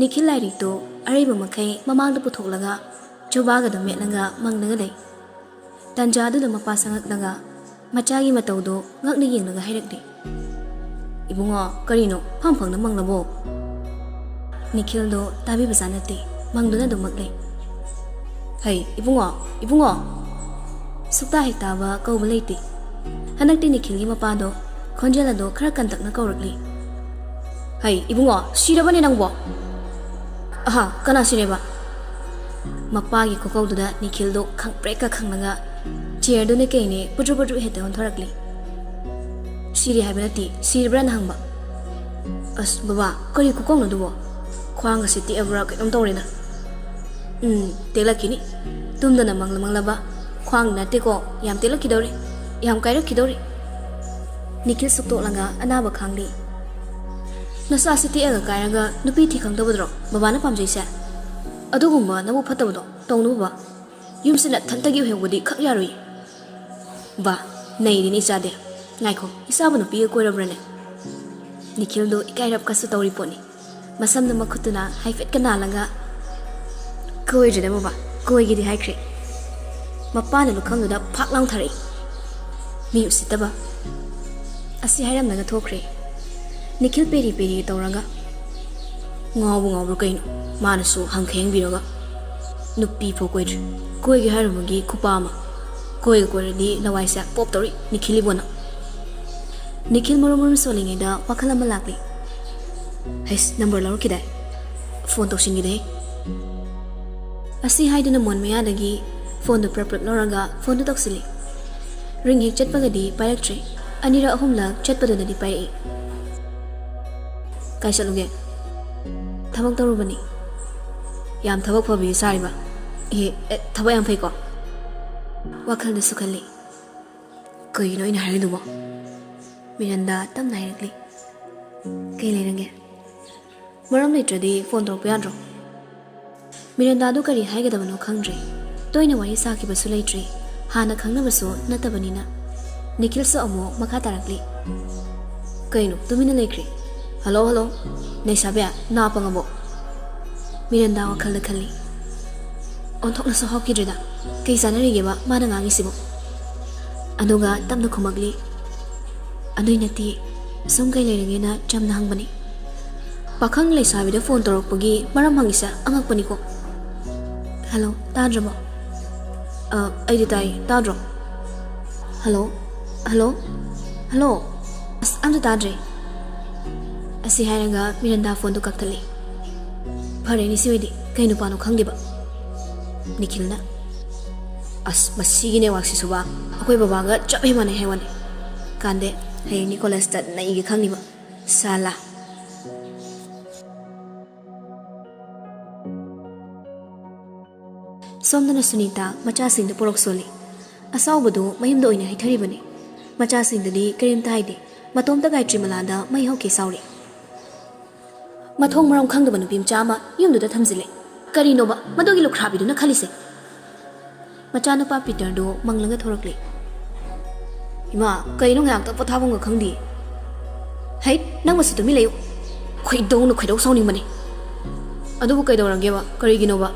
Nikhil lairikto ariba makai mamangda putholaga chobaga da metlaga mangnaga lei. Tanjadu da mapa sangaknaga machagi mataudo ngakna yengnaga hairakde. Ibungo karino phamphangna manglabo. Nikhil do tabi basanate mangduna do maklei. Hey ibungo sukta hektaba kauba leite. Hanakti Nikhil gi mapa do khonjela do khara kantakna kaurakli. Hey ibungo sirabane nangbo. Aha kana sireba. Mapa gi kokaudu da Nikhil do khangpreka khangnaga chair do ne kaine putru heta on thorakli. Siri haibati sirbran hangba. As baba kari kokongno dubo. Khwanga siti abra ka tawrina. Telakini tumdana manglaba khwang na teko yam telakidori yam kairakidori. Nikhil sukto langa anaba khangli. Nasa siti aga kairaga nupi thi khangdabodro babana pamjaisa. Adugumba nabu phatabdo tawnuba yumsina thantagi hewodi khakyarui. Ba nei ni chade ngaiko isabu nupi koirabrane. Nikhil do ikairap kasu tawri poni. Masam na makutuna haifet kanalanga koi jede baba koi gidi haikre. Mapa na lukhang da phaklang thari. Mi usitaba. Asi hairam naga thokre. Nikhil peri tawranga ngawu kaino manasu hangkheng biraga nupi pho koidri koi gi haramagi khupama koi di lawaisa pop tori Nikhil bona. Nikhil marum solinge da wakhala malakli. Hais number laro kidai phone to singi dei. Asi haiduna mon maya dagi phone do prap loraga phone to toksili. Ring hek chatpagadi pairaktre anira ahumla chatpaduna di pai. Kai chaluge thabak tarubani yam thabak phabi sariba thabak yam phai ko wakhal da sukhali koi no ina haridu bo Miranda tam nairakli kai lerange maram litradi phone to pyadro Miranda do kari haigadabano khangdre toina wari saki basu leitri hana khangna basu natabanina Nikhil sa amo makha tarakli kaino tumina lekri Hello nei sabya na pangabo Miranda wakhal khali on thokna so hoki drida kai sanari geba mana ngangi sibo aduga tamna khumagli adui nati sum kai lerengi na chamna hangbani pakhang lei sabida phone torokpagi maram hangisa angakpani ko Hello tadrabo aidi tai tadro Hello as amda tadre Asi hairaga Miranda phone to kaktali. Phare ni siwedi kai nu pano khangdiba. Nikhil na as masigi ne waksi suba akoi baba ga chabe mane hewane. Kande hey Nicholas ta na igi khangniba. Sala Somdana Sunita macha sing de porok soli. Asaw bodu mayim do ina hithari bane. Macha sing de karim taide. Matom ta gai trimalada mai hoke sauri. Mathong maram khang da banu pim chama yum da thamjile kari no ba madogi lo khrabi du na khalise macha na pa Peter do manglanga thorakle ima kai no ngak ta pothabong khangdi hai nang masu to mi leyo khoi do sawni mani adu bu kai do range ba kari gi no ba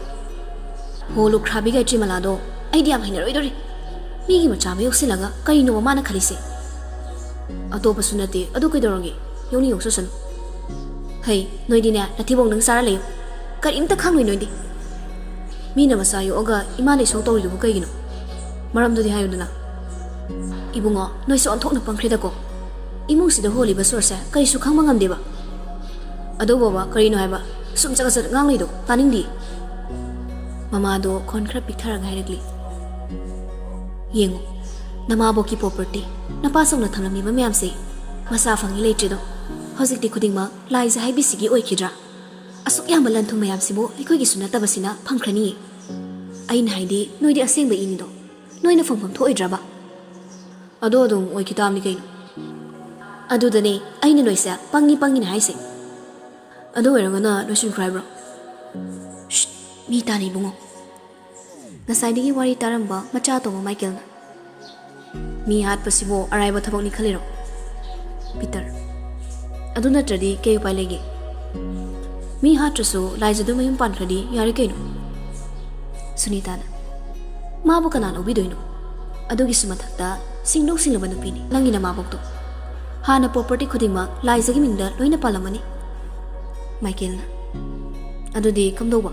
ho lo khrabi ga chimala do idea mai na roi dori mi gi macha ba yoksilaga kari no ma na khalise ato pasunate adu kai do range yoni yoksasan Hey, noidina nathibong nang sara leyo. Karim ta khangoi noidi. Mina masayo oga imane so tori du kai gino. Maram du di hayuduna. Ibungo noi so anthok na pangkreda ko. Imung sida holi basorsa kai su khangma ngam deba. Ado baba kari no haiba. Sum chaga sar ngang leido taning di. Mama do kon khra pikthara ngairegli. Yengo. Nama bo ki property. Napasong na thamlami ba myam se. Masa fangi leitre do. Hojik di khuding ma lai za haibi sigi oi khidra asuk yam balan thum mayam sibo likoi gi sunata basina phangkhrani ain haidi noidi aseng ba ini do noina phangpham thoi draba ado dum oi kitam ni kain adu dane aina noisa pangi na haise ado eranga na nosun cry bro mi tani bungo na saidi gi wari taramba macha to Michael mi hat pasibo araiba thabok ni khaliro Peter Aduna tradi ke upai legi mi hatrasu laizadu mayum pankradi yari kaino Sunitana mabu kanana ubidoino adugi sumathakta singdok singlaba nupini langina mabokto hana property khudingma laizagi mingda loina palamani Michaelna adudi kamdoba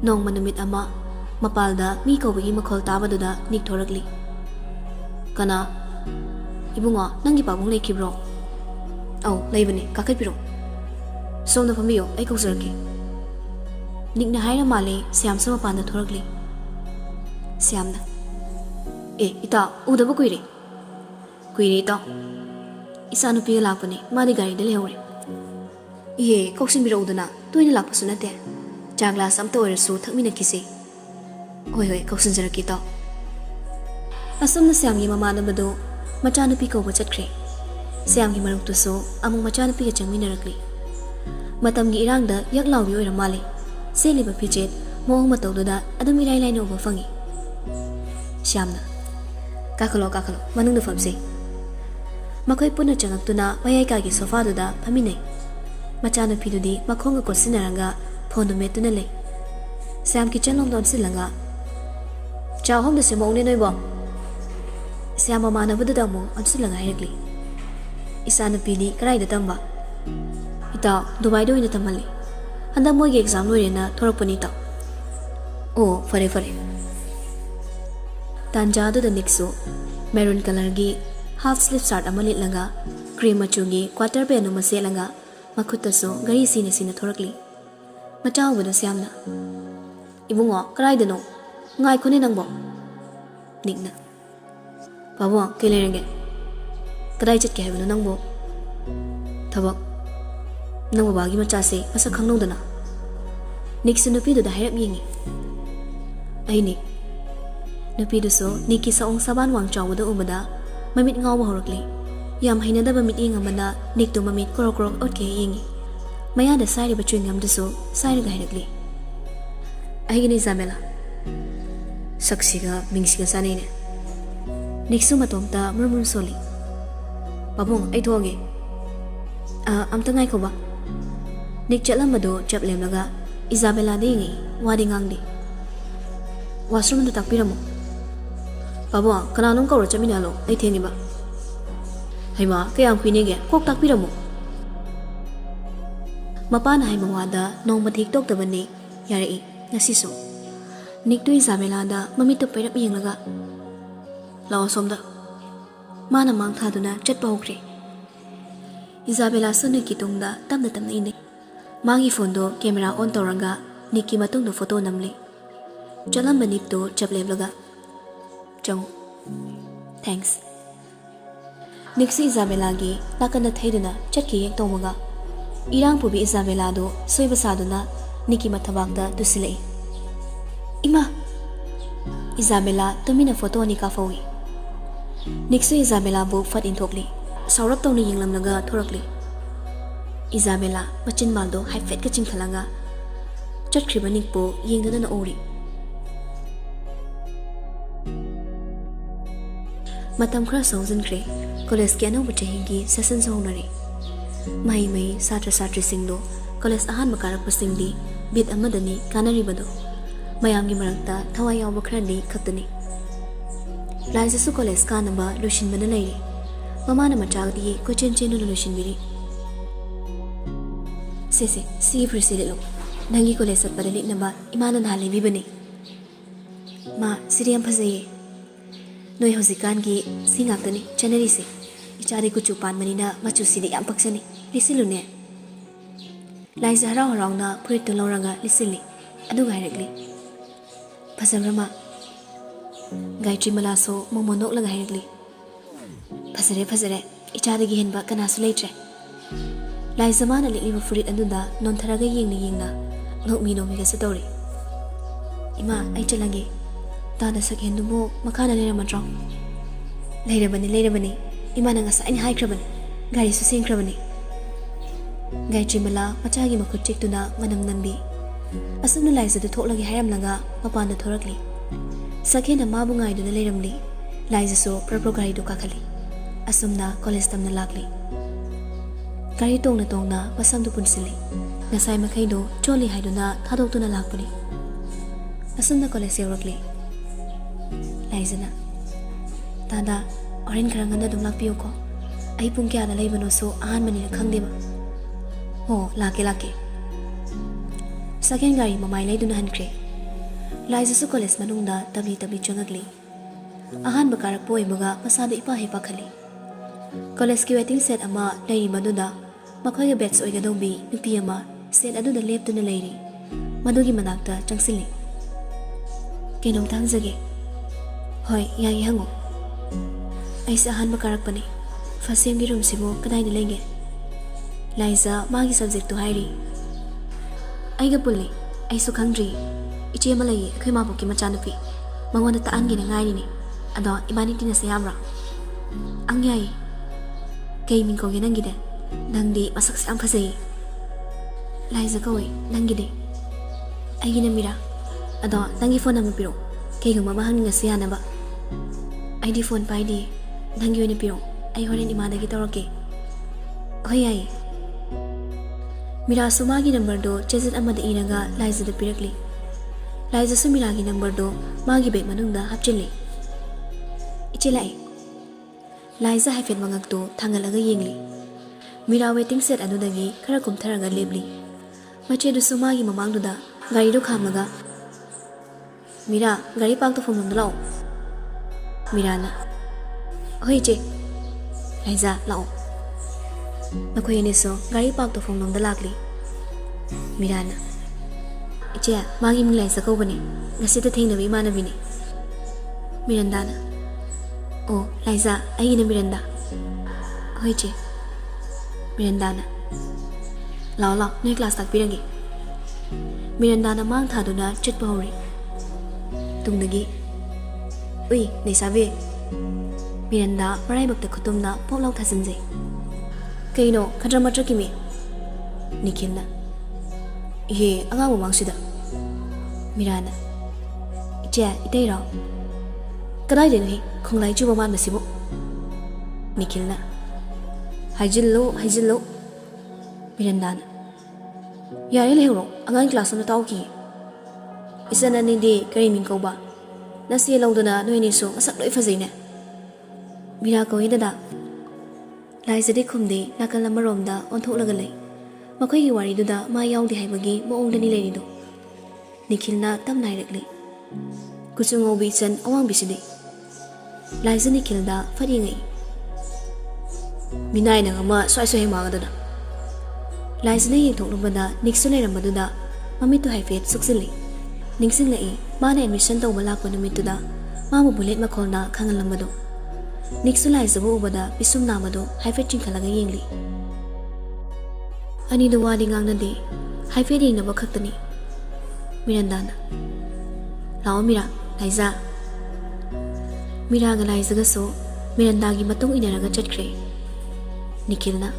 Nong manumit ama mapalda mi kawagi makhol tabaduda nikthoragli Kana ibunga nangi pabung lekibro Au leibani kakapiro Somna pamiyo ai kausarki Nikna haira male Siam sama panda thoragli Siamna ita udaba kuire ita Isa nupi lakpani madi gari de lehore Ihe koksin biro udana tuina lakpasu nate Jaglas amta oirasu thakmina kisi Hoi kausin jaraki ta Asumna Siamgi mamanabadu machanupi kauba chatkre Siamgi maruktusu amung machanupi ga changminarakli Matamgi irangda yaklawbi oira male Seliba pijet moong matawduda adum irai laina uba fangi Siamna Kakalo manungda famse Makoy puna changaktuna mayay kagi sofa duda paminay Machanupi dudi makonga kosinaranga Phono metuna le Siam ki chanlong don silanga Chow hom da se mong ni noi bo Siam mama na budu damu on silanga hairagli Isa na pili karay da tamba Ita Dubai do ina tamali Handa mo gi exam loi na thorak pani ta Oh fare Tanja do da nikso maroon color gi half sleeve shirt amali langa cream machungi quarter pe no mase langa makutta so gari sina thorakli Machaw bada Siamna Ibungo karay da no Ngai kuni nangbo Nikna Pabo kailangan Karay chat kaya nangbo Tabak Nang babagi machase Masa kangnong dana Niksa nupido da hirap yingi Ay ni Nupido so Niki sa ong saban wang chaw da umada Mamit ngaw mahorakli Yam hainada bamit inga mana Nikto mamit korok ot kaya yingi Maya da sari ba chewing gum daso sari ga hiragli Ay gini Isabella Saksiga mingsiga sanay na Nikso matomta murmur soli Babong ay tuwagi Amta ngay ko ba Nik chatlam mado chaplem laga Isabella di ngi wadi ngang di Washroom na takpira mo Babong kananong kauro chaminalo ay tengi ba Hay ma kaya ang kwinige kok takpira mo Mapana hay mawada nong matiktok tabani Yari nasiso Nikto Isabella da mamito pairap yinglaga Lao somda Mana mang thaduna chat pahukre Isabella sunu kitungda tamna inay Mangi fondo camera on tauranga Niki matungdo photo namli Chalam manipto chapleblaga Chong Thanks Niksi Isabella gi nakanda thaiduna chatki yek tawmaga Irang pubi Isabella do soiba saduna Niki mathabakda tusilai Ima Isabella tumina photo ni ka fawi Niksu Isabella bu fat in thokli Saurap tawni yinglamnaga thorakli Isabella machin maldo haifet ka chingthalanga Chatkriba nikpo yingdana na ori Matam khra sawzankhre college ki anawba chahingi session sawnari Mai satra singdo college ahan makarakpa singdi bit amadani kanaribado Mayamgi marakta thawai yawba khrani khaktani Laisasu college kanaba lushinbana lairi Mamana machagdi kochen chenu lushinbiri Sese si frisililo Nangi college satpada litnaba imana nale bibani Ma siriyam phazaye Noi hosikan gi singaktani chanari se Ichari kuchu pan manina machu sidi yam paksani lisilune Laisa harau na purit to loranga lisili adu gairegli Pasamrama Gaitri malaso momonok la gairegli Pasare ichari gi henba kana sulaitre Laisa mana likliba furit aduda non tharaga yingna ngokmi no miga satori Ima ai chalangi Tada sakhen dumo makana lera matrong Leirabani Ima na ngasa ani haikrabani Gari su singkrabani Gaitri mala machagi makut chiktuna manam nambi Asumna laisa du thoklagi hairam laga mapanda thorakli Sakhen na mabu ngai duna leiramli Laizasu purple gari do kakali. Asumna college tamna lakli. Gari tongna pasam du punsili. Nasai makai do choli haiduna thadok tu na lakpuni. Asumna college yorokli. Laizana. Tada orin karanganda dum lakpiyo ko. Ai pung kya na laibano so ahan mani na khangdeba. Oh, lake. Second gari mamai laiduna hankre. Laizasu college manungda tabli changagli. Ahan bakarak po ibaga masada ipa hepa khali. College ki waiting set ama lairi maduda makoy ga bets oiga dobi nupi ama set aduda leptuna lairi. Madugi manakta changsili. Kainom tangzage. Hoy, yagi hango. Ay sa ahan bakarak pani. First sem gi room sibo kadai ni lenge. Laiza magi subject to hairi. Ay ga pulli. Ay su khangdri. Ichi malai akoy mabuki machanupi. Mangwanda taan gi na ngai ni. Ado ibani tina sayamra. Ang yai. Kay min ko ginang gide. Nang di masak siyang fasay. Laiza kawai nang gide. Ay ginamira. Ado nang phone na mapiro. Kay gumamahang nga siya na ba. Ay di phone pa di. Nang yun piro. Ay horin imada kita roke. Hoy ay. Mira sumagi number do chezit amada inaga Laiza da pirakli. Laiza sumiragi number do magi bag manungda hapchili. Ichilai. Laiza haifet mangakto thangalaga yengli. Mira waiting set anudagi khara kumtharaga lebli. Mache du sumagi mamangduda gari do khamlaga. Mira gari pak to phomnum lao. Mira na. Hoi che. Laiza lao. Nakoy ni so gari pak to phomnum da lakli. Mira na. Iche magi mi Laiza ko bani. Ngasita thengna bi mana bini. Miranda na. Oh, Laiza, ay na Miranda. Hoy che. Miranda na. Lao, noy class tak pirangi. Miranda na mang thado na chat pahori. Tungdagi. Uy, naisabi. Miranda, maray bagta kutum na poklaw thasanjay. Kaino, kadramatra kimi. Nikhil na. Ihe, anga mo mang sida. Miranda. Iche, itay raw. Kadai din hi khong lai chu man masibo. Nikhil na. Haijillo. Miranda na. Yari lehro angang class na tao ki. Isa na hindi kari min ko ba. Nasi law do na noy ni so asak loi fazay na. Mira ko hidada. Laiza di khumdi nakal na marom da onthok laga lay. Makoy gi wari do da ma yaw di haibagi moong da ni lay do. Nikhil na tam nairakli. Kuchungo bichan awang bisidi. Laiza ni kilda fadi ngai. Minay na ngama swai mga dada. Laiza na yengthok lubada niksu lay rambadada mamito haifet suksili. Ningsing lai mana admission taw malako namito da mama bulet makol na kangal lambado. Niksu Laiza bu ubada pisum namado haifet chingkalaga yengli. Ani do wadi ngang na di haifet yeng na bakaktani. Miranda na. Lao mira Laiza. Mira ga Laiza ga so Miranda gi matung inaraga chatkre. Nikhil na.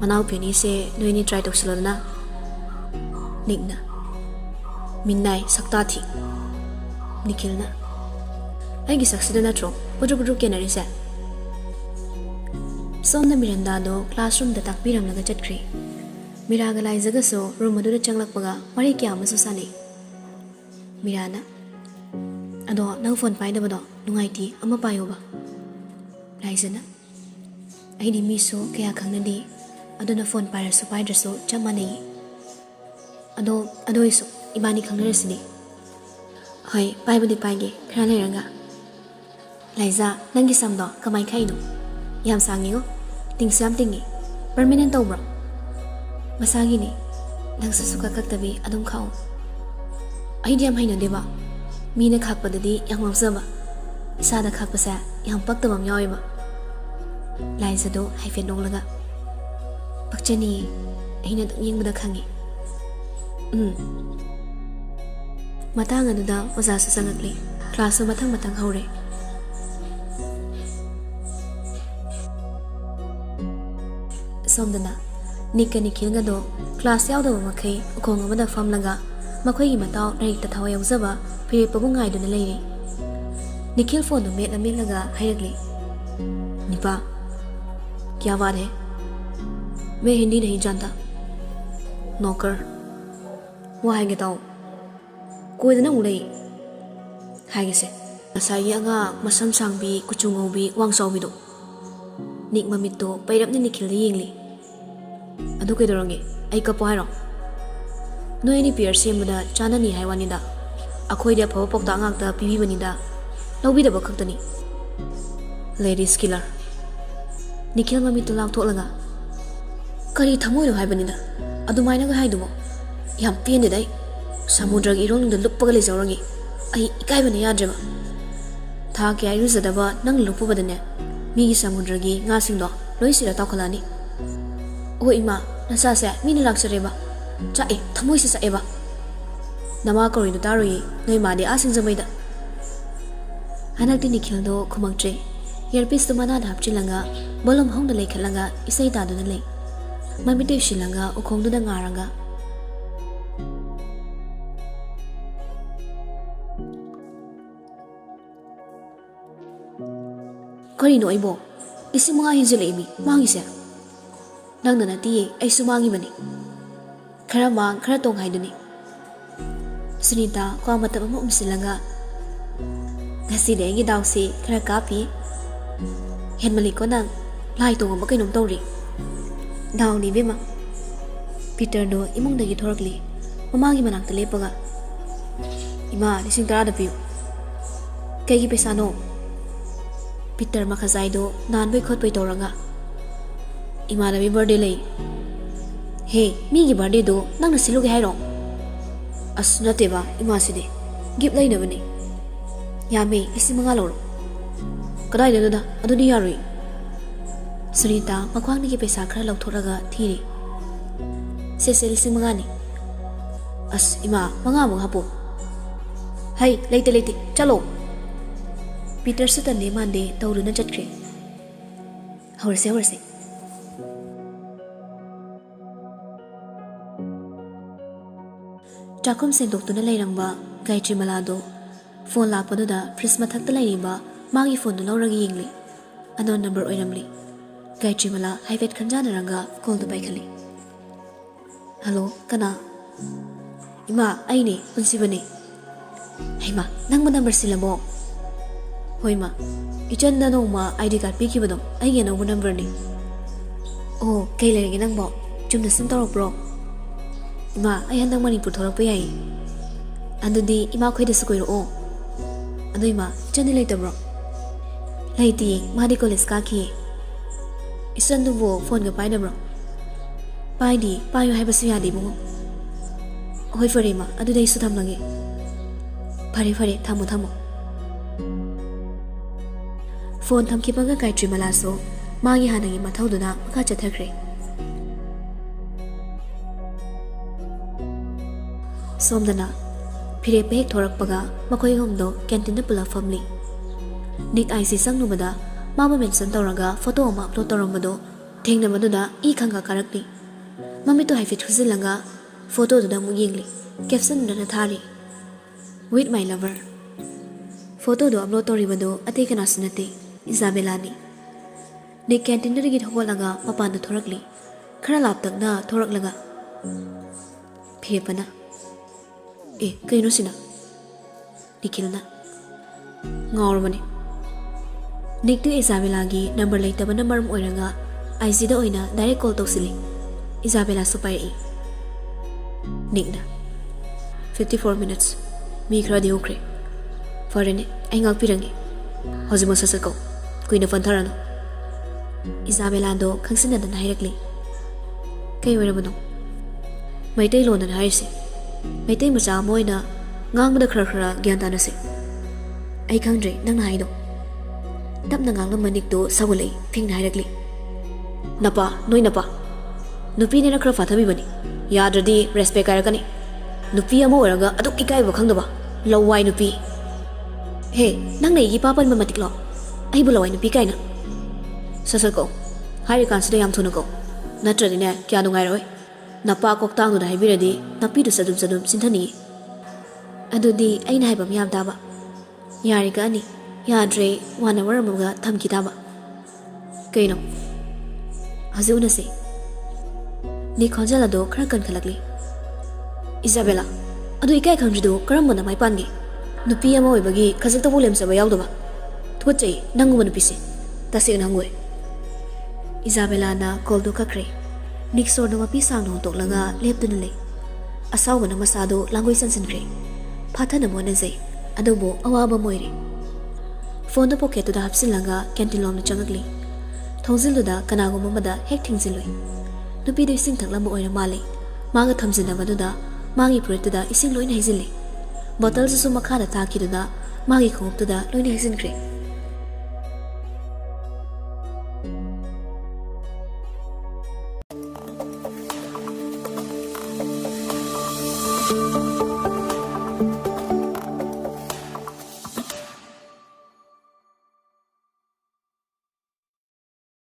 Manaw pini se noy ni try toksilo na. Nik na. Minnay sakta thi. Nikhil na. Ay gi saksida na tro. Budru kenari se. Som na Miranda do classroom da takbiram laga chatkre. Mira ga Laiza ga so room adu da changlak paga mari kya masu sani. Mira na. Ado nang phone pai da bado nungai ti ama payo ba. Laiza na. Ai di miso kaya khang na di ado na phone pai raso pai draso chama nei. Ado iso ibani khang na rasidi. Hoy pai budi pai ge khra lai ranga. Laiza nangi samdo kamai khai no. Yam sangi go tingsam tingi. Permanent to bro. Masagi ni nang susuka kaktabi adum khao. Ai diam haina deba. Mina khakpadadi yang mamsaba. Isada khakpasa yang paktabam yawiba. Laiza do haifet nonglaga. Pakchani aina duk yengbuda khangi. Matang aduda oza su sangakli. Klasu matang haure. Somdana Nika Nikhil ga do class yaudaba makai ukong amada famlaga makoy gi mataw larik ta thawa yauzaba pire pabungai do na leire. Nikhil phone में लम्बे लगा हायरगली Nipah क्या बात है मैं हिंदी नहीं जानता नौकर वो हायगे ताओ कोई दिन उड़े हायगे से नसाई अंगा मसम सांगबी कुचुंगोबी वांगसाउबी दो निक ममित तो पैरपने निखिल दे येंगली अदु कइदोरंगे आई कपो हायरो नोयनी पियर सेमबदा चाननी हायवानिदा अखोइदे फव पौता ngakta पिबिबनिदा लौबिदबा खक्तनी लेडीज किलर निखिल ममित तो लाउथोलगा करी थमोइनो हायबनिदा अदुमाइनगा हायदुमो याम पेनदेदाई समुद्रगी इरोंनुंदा लुप्पगा लेजौरंगी आई इकाइबने याद्रेबा था क्या इरुजदबा नंग लुप्पुबदने मीगी समुद्रगी ngaसिंगदो लोइसिरा ताखलानी ओ इमा नसासे मीनि लाक्सरेबा चाए थमोइसे चाएबा नमा करिदो तारोई नोइ मादे आसिंग जमैदा हनकति निखिलदो खुमक्ट्रे इयरपीस तो मना हापचिलंगा बोलम हौंदा लेखलंगा इसै तादुना ले ममिते शिलंगा उखोंदुदा ngaranga करिनो आइबो इसी मंगा हिजलेमी मांगिसे नंगना नतिये आइसु मांगिबनी खरा मांग खरा तोंग हाइदुनी सुनीता को मतब अमु उमसिलंगा ngasi de ngi dawsi khara kapi henmali ko nang lai tong ma kainom tawri daw ni bema peter do imong dagi thorakli mama gi manak te lepaga ima lising tara da piu kai gi pesa no peter makhazai do nan bai khot bai toranga ima na bi birthday lei he mi gi birthday do nang na silu gi hairo as na te ba ima side gift lai na bani यामे इसी मंगा लो कदाई ददा अदुदी यारुई सुनीता मख्वांग की पैसा खरा लौथोरगा theory से लिसी मंगानी अस इमा मंगा मंगा पो हाय लेते लेते चलो पीटर से तन्ने मांदे तौरुना चटख्रे हौरसे चाकुम से दोक्तुना लेरंगबा गायत्री मलादो फोन लापदुदा फ्रिज मथक्ता लैरिबा मागी फोन दु लौरगी येंगली अनोन नंबर ओइरमली गायत्री मला हाइवेट खंजानरंगा कॉल दु पाइखली हेलो कना इमा आइने पुंसिबने हेमा नंग नंबर सिलबो होइमा इचंदा नोमा आईडी कार्ड पिकिबदो आइगे नो नंबर नि ओ कई लेगे नंगबो चुमना सिम तौरप्रो इमा आई हंदंग मणिपुर थोरकपा याई अदुदी इमा खोइदसु कोइरो अदुइमा चंदी लेतब्रो लेती मादी कॉलेज काखी इसंदुबो फोन गा पाइदब्रो पाइदी पायो हाइबसु यादे बुंगो होय फरेमा अदुदै सु थमलंगे फरे थमो फोन थमखिबंगा गायत्री मलासो मागी हानगी मथौदुना मखा चथख्रे सोमदना फिरे पेक थोरकपगा मखोय होमदो कैंटीन पुला फमली निक आईसी संगनुबदा मामा मेंशन तौरगा फोटो अमा अपलोड तौरमबदो थेंगनबदुदा ई खंगा करकली मम्मी तो हाइफिट खुजिलंगा फोटो दुदा मु येंगली कैप्शन दना थारी विथ माय लवर फोटो दो अपलोड तौरिबदो अते कना सुनते इजाबेलानी निक कैंटीन दगी थोगलगा मपान थोरकली खरा लापतकना थोरकलगा फिरेपना ए कइनो सिना निखिलना ngawrmani niktu Isabella gi number leitaba number oiranga IC da oina direct call tawsili Isabella supai nikna 54 minutes mi khra di okre farene ai ngak pirangi hojimo sasako kuina fantharano Isabella do khangsina da hairakli kai oirabano maitai lona haise maitai macha moina ngangbada khra gyan tanase ai khangdre nang haido tapna ngang manik do sawulai phing hairakli napa noi napa nupi ne khra fathabi bani yadradi respect karakani nupi amo oraga aduk ikai ba khangdaba lawai nupi he nang nei gi papan ma matiklo ai bu lawai nupi kaina sasako hari kansida yam thuna ko natradi ne kya dungai roi napa koktang du haibiradi napi du sadum sinthani adudi aina haiba myam daba yari ka ani Yadre, 1 hour amuga thamkidaba. Kaino? Hazu unase. Ni khonjala do khara kan khalakli. Isabella, adu ikai khangrido karambana mai pangi. Nupi ama oibagi khazakta bolem saba yawdaba. Thuchai nangu nupise. Tase nangwe. Isabella na call do kakre. Nick sor no mapi sang no tok langa lepdun le. Asaw na masado langoi sansinkre. Phatha na mo na zai. Adobo awaba moire. Phone pocket to da hapsin langa canteen lom na changakli. Thongzil do da kanago mamada hek thingziloi. Nupi do ising thakla mo oina male. Maga thamjina maduda magi pret to da ising loina hizile. Bottle su makha da ta ki do da magi khop to da loina hizinkre.